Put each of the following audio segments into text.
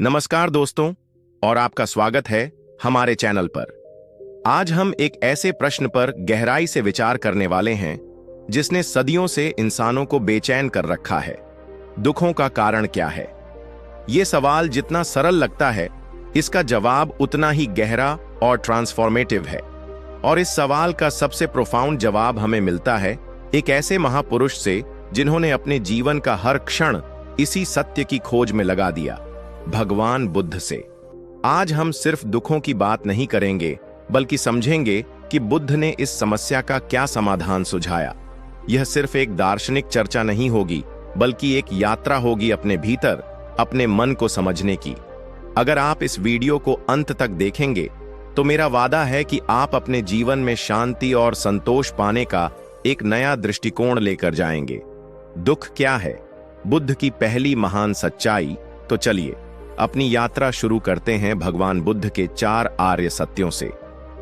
नमस्कार दोस्तों, और आपका स्वागत है हमारे चैनल पर। आज हम एक ऐसे प्रश्न पर गहराई से विचार करने वाले हैं जिसने सदियों से इंसानों को बेचैन कर रखा है। दुखों का कारण क्या है? ये सवाल जितना सरल लगता है, इसका जवाब उतना ही गहरा और ट्रांसफॉर्मेटिव है। और इस सवाल का सबसे प्रोफाउंड जवाब हमें मिलता है एक ऐसे महापुरुष से जिन्होंने अपने जीवन का हर क्षण इसी सत्य की खोज में लगा दिया, भगवान बुद्ध से। आज हम सिर्फ दुखों की बात नहीं करेंगे, बल्कि समझेंगे कि बुद्ध ने इस समस्या का क्या समाधान सुझाया। यह सिर्फ एक दार्शनिक चर्चा नहीं होगी, बल्कि एक यात्रा होगी अपने भीतर, अपने मन को समझने की। अगर आप इस वीडियो को अंत तक देखेंगे, तो मेरा वादा है कि आप अपने जीवन में शांति और संतोष पाने का एक नया दृष्टिकोण लेकर जाएंगे। दुख क्या है? बुद्ध की पहली महान सच्चाई। तो चलिए अपनी यात्रा शुरू करते हैं भगवान बुद्ध के 4 आर्य सत्यों से।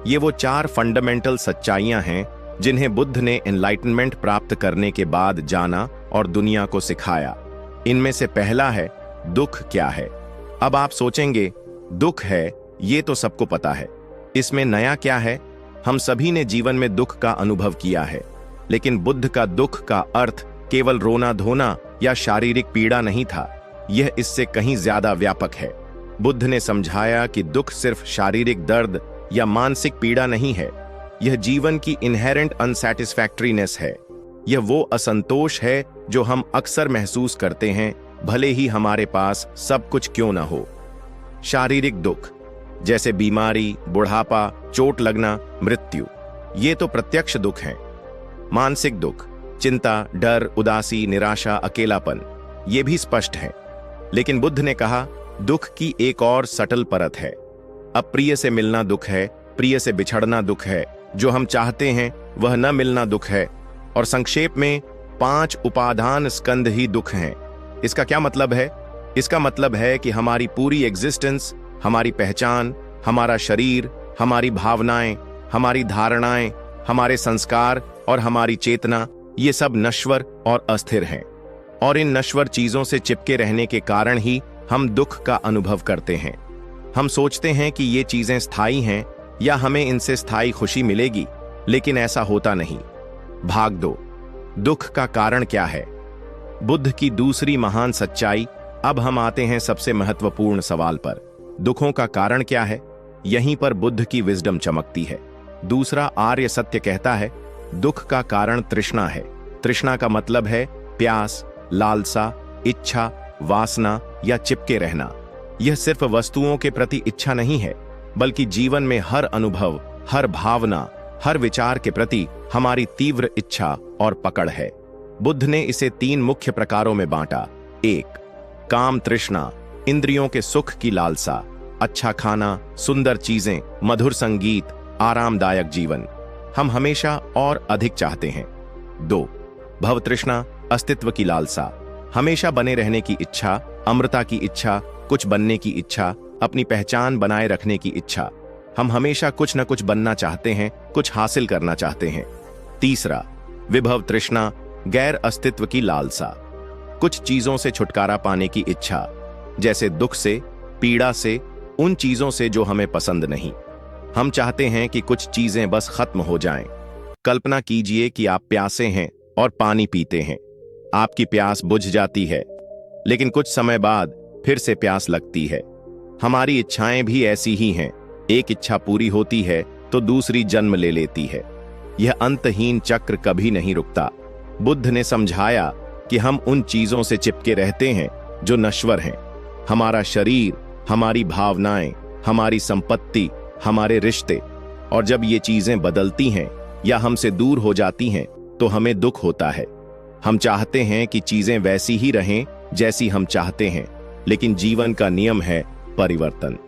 ये वो 4 फंडामेंटल सच्चाइयां हैं जिन्हें बुद्ध ने एनलाइटनमेंट प्राप्त करने के बाद जाना और दुनिया को सिखाया। इनमें से पहला है, दुख क्या है। अब आप सोचेंगे, दुख है, ये तो सबको पता है, इसमें नया क्या है? हम सभी ने जीवन में दुख का अनुभव किया है, लेकिन बुद्ध का दुख का अर्थ केवल रोना धोना या शारीरिक पीड़ा नहीं था। यह इससे कहीं ज्यादा व्यापक है। बुद्ध ने समझाया कि दुख सिर्फ शारीरिक दर्द या मानसिक पीड़ा नहीं है, यह जीवन की इनहेरेंट अनसैटिस्फैक्टरीनेस है। यह वो असंतोष है जो हम अक्सर महसूस करते हैं, भले ही हमारे पास सब कुछ क्यों ना हो। शारीरिक दुख जैसे बीमारी, बुढ़ापा, चोट लगना, मृत्यु, ये तो प्रत्यक्ष दुख हैं। मानसिक दुख, चिंता, डर, उदासी, निराशा, अकेलापन, ये भी स्पष्ट है। लेकिन बुद्ध ने कहा, दुख की एक और सटल परत है। अप्रिय से मिलना दुख है, प्रिय से बिछड़ना दुख है, जो हम चाहते हैं वह न मिलना दुख है, और संक्षेप में 5 उपादान स्कंध ही दुख हैं। इसका क्या मतलब है? इसका मतलब है कि हमारी पूरी एग्जिस्टेंस, हमारी पहचान, हमारा शरीर, हमारी भावनाएं, हमारी धारणाएं, हमारे संस्कार और हमारी चेतना, ये सब नश्वर और अस्थिर हैं। और इन नश्वर चीजों से चिपके रहने के कारण ही हम दुख का अनुभव करते हैं। हम सोचते हैं कि ये चीजें स्थायी हैं या हमें इनसे स्थायी खुशी मिलेगी, लेकिन ऐसा होता नहीं। भाग 2, दुख का कारण क्या है? बुद्ध की दूसरी महान सच्चाई। अब हम आते हैं सबसे महत्वपूर्ण सवाल पर, दुखों का कारण क्या है? यहीं पर बुद्ध की विजडम चमकती है। दूसरा आर्य सत्य कहता है, दुख का कारण तृष्णा है। तृष्णा का मतलब है प्यास, लालसा, इच्छा, वासना या चिपके रहना। यह सिर्फ वस्तुओं के प्रति इच्छा नहीं है, बल्कि जीवन में हर अनुभव, हर भावना, हर विचार के प्रति हमारी तीव्र इच्छा और पकड़ है। बुद्ध ने इसे 3 मुख्य प्रकारों में बांटा। 1, काम तृष्णा, इंद्रियों के सुख की लालसा, अच्छा खाना, सुंदर चीजें, मधुर संगीत, आरामदायक जीवन। हम हमेशा और अधिक चाहते हैं। 2, भव तृष्णा, अस्तित्व की लालसा, हमेशा बने रहने की इच्छा, अमरता की इच्छा, कुछ बनने की इच्छा, अपनी पहचान बनाए रखने की इच्छा। हम हमेशा कुछ न कुछ बनना चाहते हैं, कुछ हासिल करना चाहते हैं। 3, विभव तृष्णा, गैर अस्तित्व की लालसा, कुछ चीजों से छुटकारा पाने की इच्छा, जैसे दुख से, पीड़ा से, उन चीजों से जो हमें पसंद नहीं। हम चाहते हैं कि कुछ चीजें बस खत्म हो जाएं। कल्पना कीजिए कि आप प्यासे हैं और पानी पीते हैं। आपकी प्यास बुझ जाती है, लेकिन कुछ समय बाद फिर से प्यास लगती है। हमारी इच्छाएं भी ऐसी ही हैं। एक इच्छा पूरी होती है तो दूसरी जन्म ले लेती है। यह अंतहीन चक्र कभी नहीं रुकता। बुद्ध ने समझाया कि हम उन चीजों से चिपके रहते हैं जो नश्वर हैं। हमारा शरीर, हमारी भावनाएं, हमारी संपत्ति, हमारे रिश्ते। और जब ये चीजें बदलती हैं या हमसे दूर हो जाती हैं, तो हमें दुख होता है। हम चाहते हैं कि चीजें वैसी ही रहें जैसी हम चाहते हैं, लेकिन जीवन का नियम है परिवर्तन।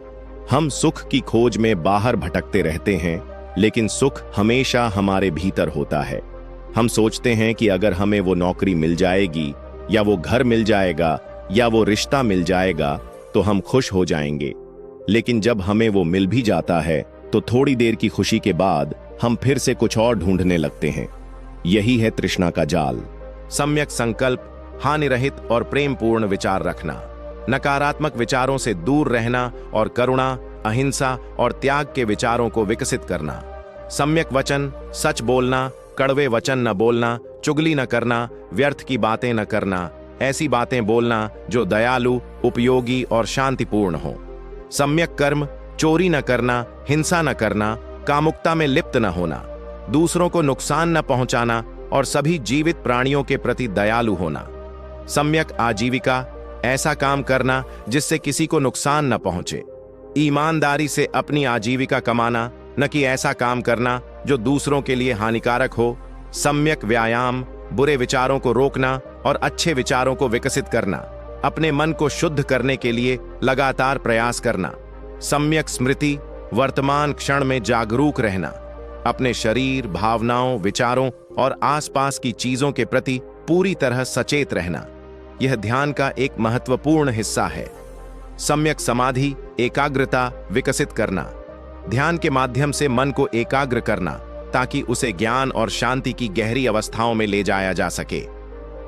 हम सुख की खोज में बाहर भटकते रहते हैं, लेकिन सुख हमेशा हमारे भीतर होता है। हम सोचते हैं कि अगर हमें वो नौकरी मिल जाएगी, या वो घर मिल जाएगा, या वो रिश्ता मिल जाएगा, तो हम खुश हो जाएंगे। लेकिन जब हमें वो मिल भी जाता है, तो थोड़ी देर की खुशी के बाद हम फिर से कुछ और ढूंढने लगते हैं। यही है तृष्णा का जाल। सम्यक संकल्प, हानि रहित और प्रेमपूर्ण विचार रखना। नकारात्मक विचारों से दूर रहना और करुणा, अहिंसा और त्याग के विचारों को विकसित करना। सम्यक वचन, सच बोलना, कड़वे वचन न बोलना, चुगली न करना, व्यर्थ की बातें न करना, ऐसी बातें बोलना जो दयालु, उपयोगी और शांतिपूर्ण हो। सम्यक कर्म, चोरी न करना, हिंसा न करना, कामुकता में लिप्त न होना, दूसरों को नुकसान न पहुंचाना और सभी जीवित प्राणियों के प्रति दयालु होना। सम्यक आजीविका, ऐसा काम करना जिससे किसी को नुकसान न पहुंचे। ईमानदारी से अपनी आजीविका कमाना, न कि ऐसा काम करना जो दूसरों के लिए हानिकारक हो। सम्यक व्यायाम, बुरे विचारों को रोकना और अच्छे विचारों को विकसित करना। अपने मन को शुद्ध करने के लिए लगातार प्रयास करना। सम्यक स्मृति, वर्तमान क्षण में जागरूक रहना। अपने शरीर, भावनाओं, विचारों और आसपास की चीजों के प्रति पूरी तरह सचेत रहना। यह ध्यान का एक महत्वपूर्ण हिस्सा है। सम्यक समाधि, एकाग्रता विकसित करना। ध्यान के माध्यम से मन को एकाग्र करना ताकि उसे ज्ञान और शांति की गहरी अवस्थाओं में ले जाया जा सके।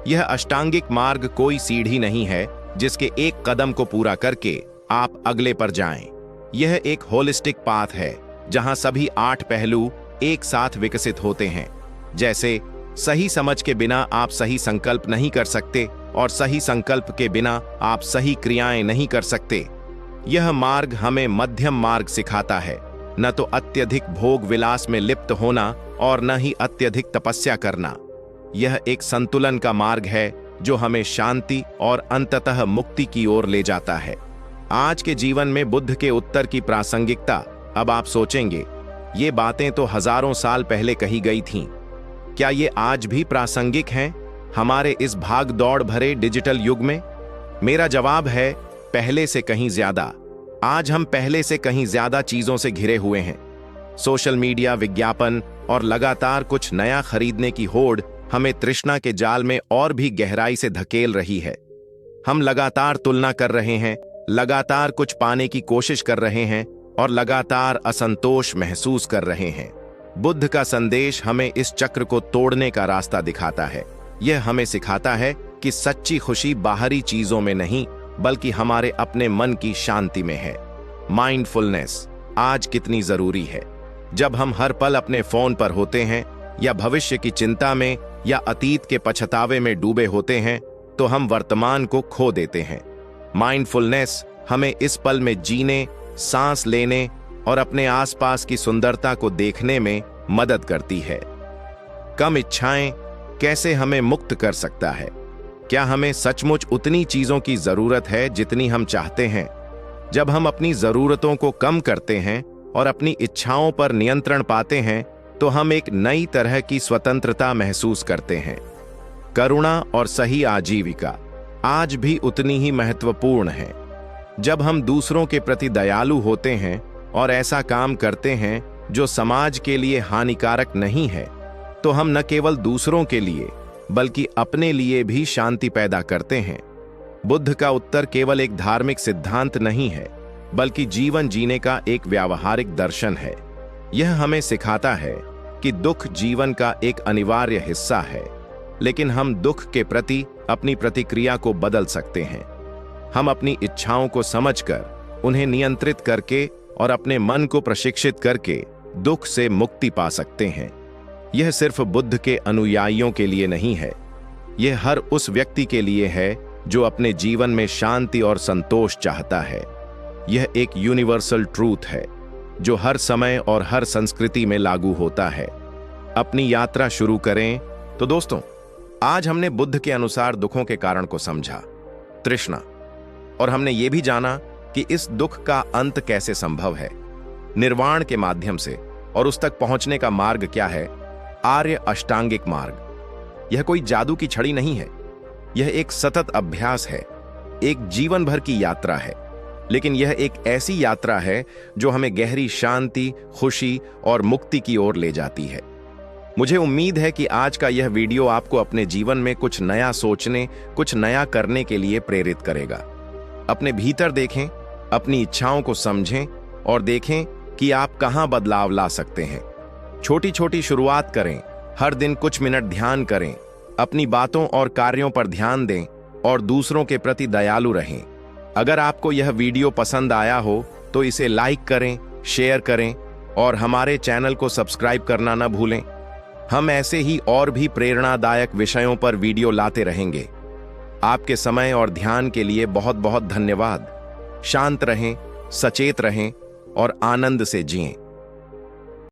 यह अष्टांगिक मार्ग कोई सीढ़ी नहीं है जिसके एक कदम को पूरा करके आप अगले पर जाएं। यह एक होलिस्टिक पाथ है जहां सभी 8 पहलू एक साथ विकसित होते हैं। जैसे सही समझ के बिना आप सही संकल्प नहीं कर सकते और सही संकल्प के बिना आप सही क्रियाएं नहीं कर सकते। यह मार्ग हमें मध्यम मार्ग सिखाता है, न तो अत्यधिक भोग विलास में लिप्त होना और न ही अत्यधिक तपस्या करना। यह एक संतुलन का मार्ग है जो हमें शांति और अंततः मुक्ति की ओर ले जाता है। आज के जीवन में बुद्ध के उत्तर की प्रासंगिकता। अब आप सोचेंगे, ये बातें तो हजारों साल पहले कही गई थीं। क्या ये आज भी प्रासंगिक हैं हमारे इस भाग दौड़ भरे डिजिटल युग में? मेरा जवाब है, पहले से कहीं ज्यादा। आज हम पहले से कहीं ज्यादा चीजों से घिरे हुए हैं। सोशल मीडिया, विज्ञापन और लगातार कुछ नया खरीदने की होड़ हमें तृष्णा के जाल में और भी गहराई से धकेल रही है। हम लगातार तुलना कर रहे हैं, लगातार कुछ पाने की कोशिश कर रहे हैं और लगातार असंतोष महसूस कर रहे हैं। बुद्ध का संदेश हमें इस चक्र को तोड़ने का रास्ता दिखाता है। यह हमें सिखाता है कि सच्ची खुशी बाहरी चीजों में नहीं बल्कि हमारे अपने मन की शांति में है। माइंडफुलनेस आज कितनी जरूरी है। जब हम हर पल अपने फोन पर होते हैं या भविष्य की चिंता में या अतीत के पछतावे में डूबे होते हैं तो हम वर्तमान को खो देते हैं। माइंडफुलनेस हमें इस पल में जीने, सांस लेने और अपने आसपास की सुंदरता को देखने में मदद करती है। कम इच्छाएं कैसे हमें मुक्त कर सकता है? क्या हमें सचमुच उतनी चीजों की जरूरत है जितनी हम चाहते हैं? जब हम अपनी जरूरतों को कम करते हैं और अपनी इच्छाओं पर नियंत्रण पाते हैं तो हम एक नई तरह की स्वतंत्रता महसूस करते हैं। करुणा और सही आजीविका आज भी उतनी ही महत्वपूर्ण है। जब हम दूसरों के प्रति दयालु होते हैं और ऐसा काम करते हैं जो समाज के लिए हानिकारक नहीं है तो हम न केवल दूसरों के लिए बल्कि अपने लिए भी शांति पैदा करते हैं। बुद्ध का उत्तर केवल एक धार्मिक सिद्धांत नहीं है बल्कि जीवन जीने का एक व्यावहारिक दर्शन है। यह हमें सिखाता है कि दुख जीवन का एक अनिवार्य हिस्सा है, लेकिन हम दुख के प्रति अपनी प्रतिक्रिया को बदल सकते हैं। हम अपनी इच्छाओं को समझकर, उन्हें नियंत्रित करके और अपने मन को प्रशिक्षित करके दुख से मुक्ति पा सकते हैं। यह सिर्फ बुद्ध के अनुयायियों के लिए नहीं है, यह हर उस व्यक्ति के लिए है जो अपने जीवन में शांति और संतोष चाहता है। यह एक यूनिवर्सल ट्रूथ है जो हर समय और हर संस्कृति में लागू होता है। अपनी यात्रा शुरू करें। तो दोस्तों, आज हमने बुद्ध के अनुसार दुखों के कारण को समझा, तृष्णा, और हमने ये भी जाना कि इस दुख का अंत कैसे संभव है, निर्वाण के माध्यम से, और उस तक पहुंचने का मार्ग क्या है, आर्य अष्टांगिक मार्ग। यह कोई जादू की छड़ी नहीं है, यह एक सतत अभ्यास है, एक जीवन भर की यात्रा है। लेकिन यह एक ऐसी यात्रा है जो हमें गहरी शांति, खुशी और मुक्ति की ओर ले जाती है। मुझे उम्मीद है कि आज का यह वीडियो आपको अपने जीवन में कुछ नया सोचने, कुछ नया करने के लिए प्रेरित करेगा। अपने भीतर देखें, अपनी इच्छाओं को समझें और देखें कि आप कहां बदलाव ला सकते हैं। छोटी छोटी शुरुआत करें, हर दिन कुछ मिनट ध्यान करें, अपनी बातों और कार्यों पर ध्यान दें और दूसरों के प्रति दयालु रहें। अगर आपको यह वीडियो पसंद आया हो तो इसे लाइक करें, शेयर करें और हमारे चैनल को सब्सक्राइब करना न भूलें। हम ऐसे ही और भी प्रेरणादायक विषयों पर वीडियो लाते रहेंगे। आपके समय और ध्यान के लिए बहुत बहुत धन्यवाद। शांत रहें, सचेत रहें और आनंद से जिएं।